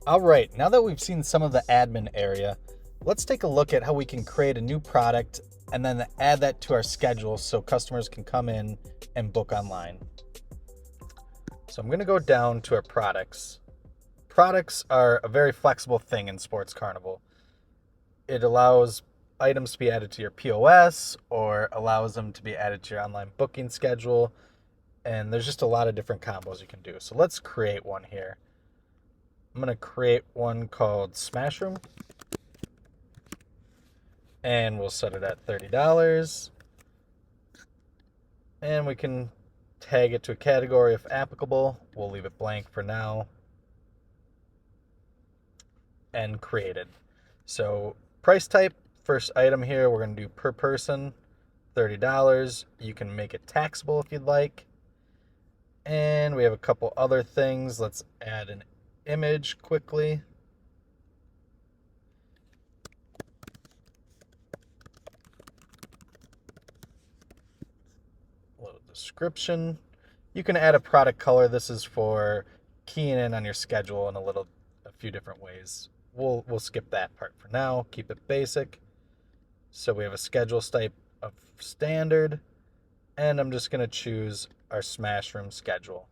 All right, now that we've seen some of the admin area, let's take a look at how we can create a new product and then add that to our schedule so customers can come in and book online. So I'm going to go down to our products. Products are a very flexible thing in Sports Carnival. It allows items to be added to your POS or allows them to be added to your online booking schedule. And there's just a lot of different combos you can do. So let's create one here. I'm going to create one called Smash Room. And we'll set it at $30. And we can tag it to a category if applicable. We'll leave it blank for now. And created. So price type, first item here, we're going to do per person, $30. You can make it taxable if you'd like. And we have a couple other things. Let's add an image quickly. A little description. You can add a product color. This is for keying in on your schedule in a few different ways. We'll skip that part for now. Keep it basic. So we have a schedule type of standard, and I'm just going to choose our Smash Room schedule.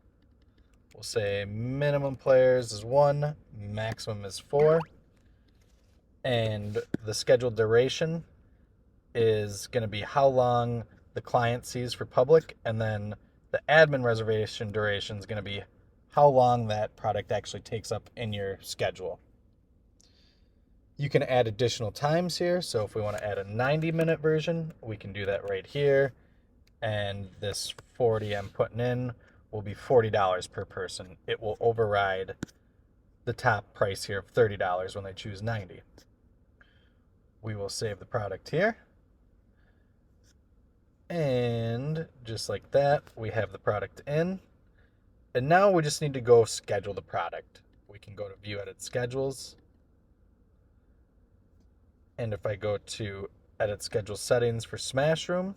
We'll say minimum players is 1, maximum is 4, and the scheduled duration is going to be how long the client sees for public, and then the admin reservation duration is going to be how long that product actually takes up in your schedule. You can add additional times here. So if we want to add a 90-minute version, we can do that right here. And this 40 I'm putting in will be $40 per person. It will override the top price here of $30 when they choose 90. We will save the product here. And just like that, we have the product in. And now we just need to go schedule the product. We can go to View Edit Schedules. And if I go to Edit Schedule Settings for Smash Room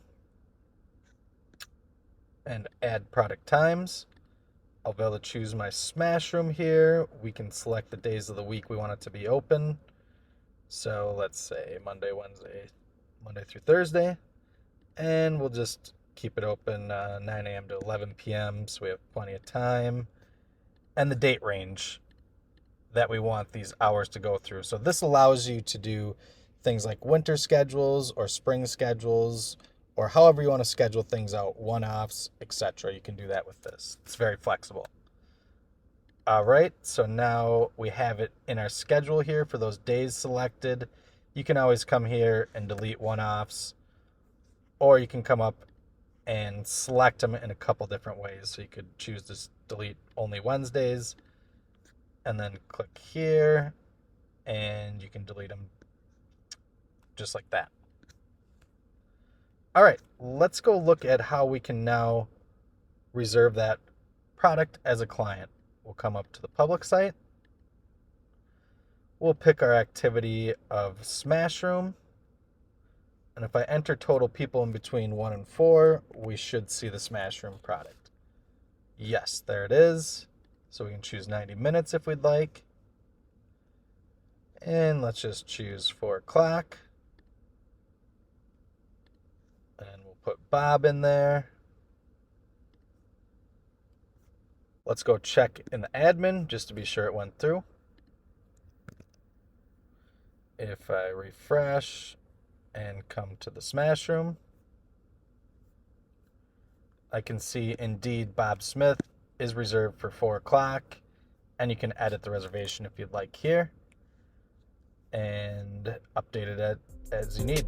and add product times, I'll be able to choose my Smash Room here. We can select the days of the week we want it to be open. So let's say Monday, Wednesday, Monday through Thursday. And we'll just keep it open 9 a.m. to 11 p.m. so we have plenty of time. And the date range that we want these hours to go through. So this allows you to do things like winter schedules or spring schedules, or however you want to schedule things out, one-offs, etc. You can do that with this. It's very flexible. All right, so now we have it in our schedule here for those days selected. You can always come here and delete one-offs, or you can come up and select them in a couple different ways. So you could choose to delete only Wednesdays, and then click here, and you can delete them just like that. All right, let's go look at how we can now reserve that product as a client. We'll come up to the public site. We'll pick our activity of Smash Room. And if I enter total people in between 1 and 4, we should see the Smash Room product. Yes, there it is. So we can choose 90 minutes if we'd like. And let's just choose 4 o'clock. And we'll put Bob in there. Let's go check in the admin just to be sure it went through. If I refresh and come to the Smash Room, I can see indeed Bob Smith is reserved for 4 o'clock, and you can edit the reservation if you'd like here and update it as you need.